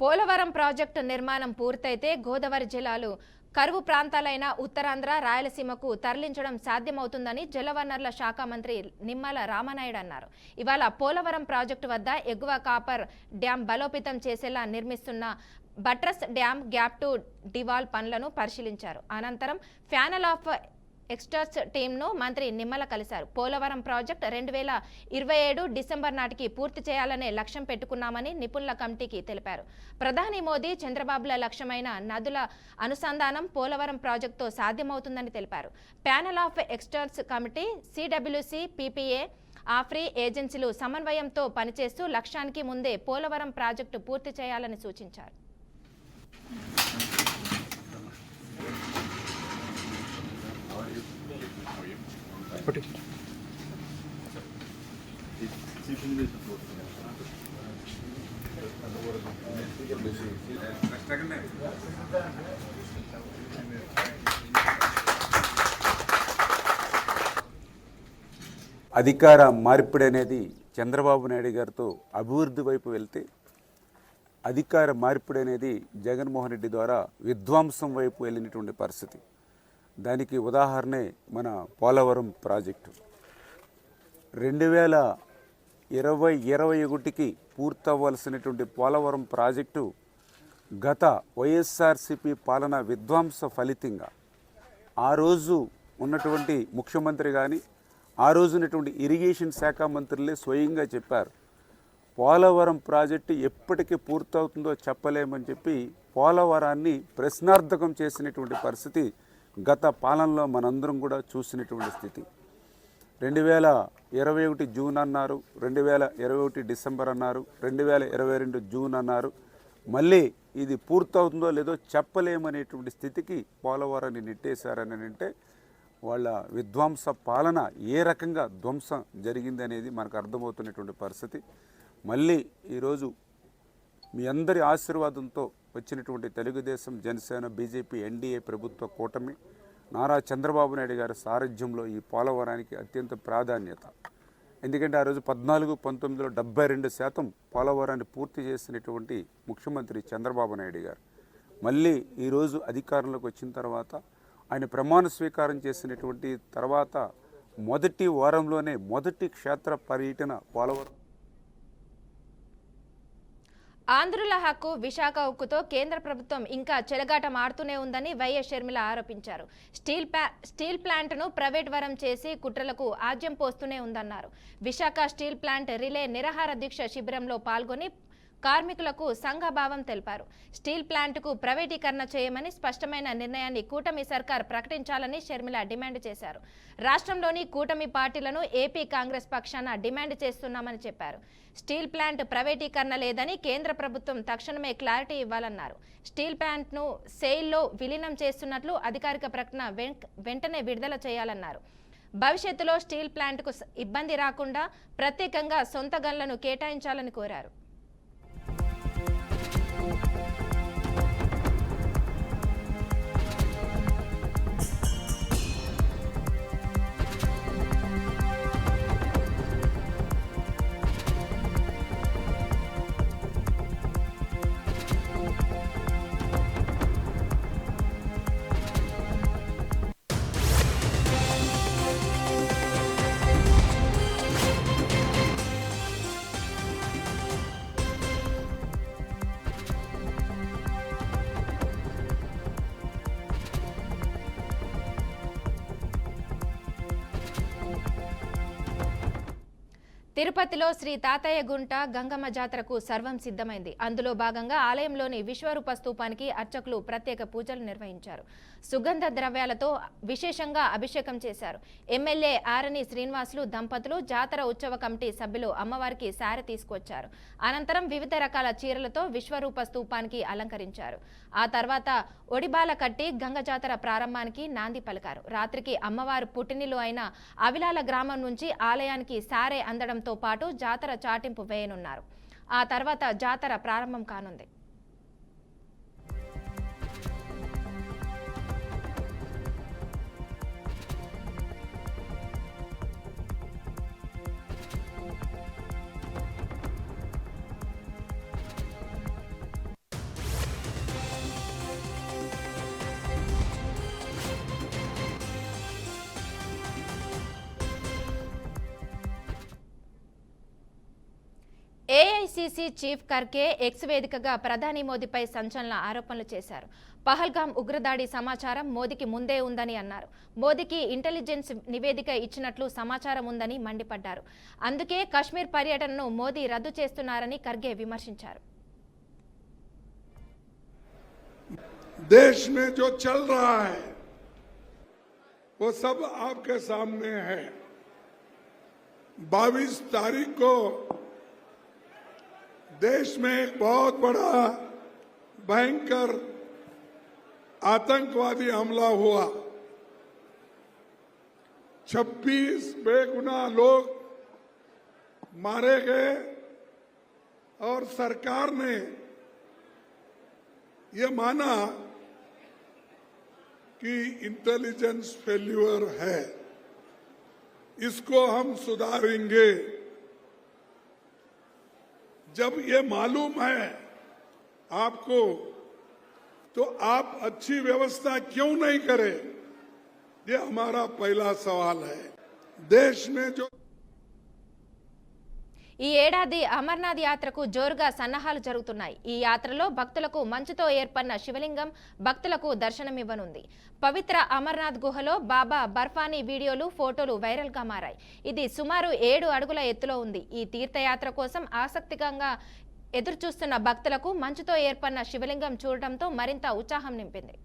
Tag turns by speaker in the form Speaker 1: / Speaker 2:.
Speaker 1: Polavaram project నిర్మాణం పూర్తయితే గోదావరి జిల్లాలు కరువు ప్రాంతాలైన ఉత్తరాంధ్ర రాయలసీమకు తరలించడం సాధ్యమవుతుందని జలవనరుల శాఖ మంత్రి నిమ్మల రామనాయుడు అన్నారు. ఇవాళ పోలవరం ప్రాజెక్టు వద్ద ఎగువ కాపర్ డ్యాం బలోపేతం చేసేలా నిర్మిస్తున్న బట్రస్ డ్యాం గ్యాప్ టు డివాల్ పనులను పరిశీలించారు. అనంతరం ప్యానల్ ఆఫ్ ఎక్స్పర్ట్స్ టీంను మంత్రి నిమ్మల కలిశారు. పోలవరం ప్రాజెక్టు 2027 డిసెంబర్ నాటికి పూర్తి చేయాలనే లక్ష్యం పెట్టుకున్నామని నిపుణుల కమిటీకి తెలిపారు. ప్రధాని మోదీ చంద్రబాబుల లక్ష్యమైన నదుల అనుసంధానం పోలవరం ప్రాజెక్టుతో సాధ్యమవుతుందని తెలిపారు. Panel of experts committee, CWC, PPA, ఆఫ్రీ ఏజెన్సీలు సమన్వయంతో పనిచేస్తూ లక్ష్యానికి ముందే పోలవరం ప్రాజెక్టు పూర్తి చేయాలని సూచించారు.
Speaker 2: అధికార మార్పిడి అనేది చంద్రబాబు నాయుడు గారితో అభివృద్ధి వైపు వెళ్తే, అధికార మార్పిడి అనేది జగన్మోహన్ రెడ్డి ద్వారా విధ్వంసం వైపు వెళ్ళినటువంటి పరిస్థితి. దానికి ఉదాహరణే మన పోలవరం ప్రాజెక్టు. 2021కి పూర్తవ్వాల్సినటువంటి పోలవరం ప్రాజెక్టు గత వైఎస్ఆర్సిపి పాలన విధ్వంస ఫలితంగా ఆ రోజు ఉన్నటువంటి ముఖ్యమంత్రి కానీ, ఆ రోజు ఉన్నటువంటి ఇరిగేషన్ శాఖ మంత్రులే స్వయంగా చెప్పారు, పోలవరం ప్రాజెక్టు ఎప్పటికీ పూర్తవుతుందో చెప్పలేమని చెప్పి పోలవరాన్ని ప్రశ్నార్థకం చేసినటువంటి పరిస్థితి గత పాలనలో మనందరం కూడా చూసినటువంటి స్థితి. 2021 జూన్ అన్నారు, 2021 డిసెంబర్ అన్నారు, 2022 జూన్ అన్నారు. మళ్ళీ ఇది పూర్తవుతుందో లేదో చెప్పలేమనేటువంటి స్థితికి పోలవరాన్ని నెట్టేశారని అంటే వాళ్ళ విధ్వంస పాలన ఏ రకంగా ధ్వంసం జరిగింది అనేది మనకు అర్థమవుతున్నటువంటి పరిస్థితి. మళ్ళీ ఈరోజు మీ అందరి ఆశీర్వాదంతో వచ్చినటువంటి తెలుగుదేశం, జనసేన, బీజేపీ, ఎన్డీఏ ప్రభుత్వ కూటమి, నారా చంద్రబాబు నాయుడు గారి సారథ్యంలో ఈ పోలవరానికి అత్యంత ప్రాధాన్యత. ఎందుకంటే ఆ రోజు 14-19లో 72% పోలవరాన్ని పూర్తి చేసినటువంటి ముఖ్యమంత్రి చంద్రబాబు నాయుడు గారు మళ్ళీ ఈరోజు అధికారంలోకి వచ్చిన తర్వాత ఆయన ప్రమాణ స్వీకారం చేసినటువంటి తర్వాత మొదటి వారంలోనే మొదటి క్షేత్ర పర్యటన పోలవరం.
Speaker 1: ఆంధ్రుల హక్కు విశాఖ ఉక్కుతో కేంద్ర ప్రభుత్వం ఇంకా చెలగాట మారుతూనే ఉందని వైఎస్ షర్మిల ఆరోపించారు. స్టీల్ ప్లాంట్ను ప్రైవేట్ వరం చేసి కుట్రలకు ఆజ్యం పోస్తూనే ఉందన్నారు. విశాఖ స్టీల్ ప్లాంట్ రిలే నిరాహార దీక్ష శిబిరంలో పాల్గొని కార్మికులకు సంఘభావం తెలిపారు. స్టీల్ ప్లాంట్కు ప్రైవేటీకరణ చేయమని స్పష్టమైన నిర్ణయాన్ని కూటమి సర్కార్ ప్రకటించాలని షర్మిల డిమాండ్ చేశారు. రాష్ట్రంలోని కూటమి పార్టీలను ఏపీ కాంగ్రెస్ పక్షాన డిమాండ్ చేస్తున్నామని చెప్పారు. స్టీల్ ప్లాంట్ ప్రైవేటీకరణ లేదని కేంద్ర ప్రభుత్వం తక్షణమే క్లారిటీ ఇవ్వాలన్నారు. స్టీల్ ప్లాంట్ను సెయిల్లో విలీనం చేస్తున్నట్లు అధికారిక ప్రకటన వెంటనే విడుదల చేయాలన్నారు. భవిష్యత్తులో స్టీల్ ప్లాంట్కు ఇబ్బంది రాకుండా ప్రత్యేకంగా సొంత గన్లను కేటాయించాలని కోరారు. తిరుపతిలో శ్రీ తాతయ్య గుంట గంగమ్మ జాతరకు సర్వం సిద్ధమైంది. అందులో భాగంగా ఆలయంలోని విశ్వరూప స్తూపానికి అర్చకులు ప్రత్యేక పూజలు నిర్వహించారు. సుగంధ ద్రవ్యాలతో విశేషంగా అభిషేకం చేశారు. ఎమ్మెల్యే ఆరణి శ్రీనివాసులు దంపతులు, జాతర ఉత్సవ కమిటీ సభ్యులు అమ్మవారికి సారె తీసుకొచ్చారు. అనంతరం వివిధ రకాల చీరలతో విశ్వరూప స్తూపానికి అలంకరించారు. ఆ తర్వాత ఒడిబాల కట్టి గంగ జాతర ప్రారంభానికి నాంది పలికారు. రాత్రికి అమ్మవారు పుట్టినిల్లు అయిన అవిలాల గ్రామం నుంచి ఆలయానికి సారె అందడంతో పాటు జాతర చాటింపు వేయనున్నారు. ఆ తర్వాత జాతర ప్రారంభం కానుంది. పీసీసీ చీఫ్ ఖర్గే ఎక్స్ వేదికగా ప్రధాని మోదీపై సంచలన ఆరోపణలు చేశారు. పహల్గాం ఉగ్రదాడి సమాచారం మోదీకి ముందే ఉందని అన్నారు. మోదీకి ఇంటెలిజెన్స్ నివేదిక ఇచ్చినట్లు సమాచారం ఉందని మండిపడ్డారు. అందుకే కశ్మీర్ పర్యటనను మోదీ రద్దు చేస్తున్నారని ఖర్గే విమర్శించారు.
Speaker 3: देश में जो चल रहा है वो सब आपके सामने है। 22 तारीख को देश में एक बहुत बड़ा भयंकर आतंकवादी हमला हुआ। 26 बेगुनाह लोग मारे गए और सरकार ने ये माना कि इंटेलिजेंस फेल्यूर है, इसको हम सुधारेंगे। जब ये मालूम है आपको तो आप अच्छी व्यवस्था क्यों नहीं करें? ये हमारा पहला सवाल है। देश में जो
Speaker 1: ఈ ఏడాది అమర్నాథ్ యాత్రకు జోరుగా సన్నాహాలు జరుగుతున్నాయి. ఈ యాత్రలో భక్తులకు మంచుతో ఏర్పడిన శివలింగం భక్తులకు దర్శనమివ్వనుంది. పవిత్ర అమర్నాథ్ గుహలో బాబా బర్ఫానీ వీడియోలు, ఫోటోలు వైరల్ గా మారాయి. ఇది సుమారు 7 అడుగుల ఎత్తులో ఉంది. ఈ తీర్థయాత్ర కోసం ఆసక్తిగా ఎదురుచూస్తున్న భక్తులకు మంచుతో ఏర్పడిన శివలింగం చూడటంతో మరింత ఉత్సాహం నింపింది.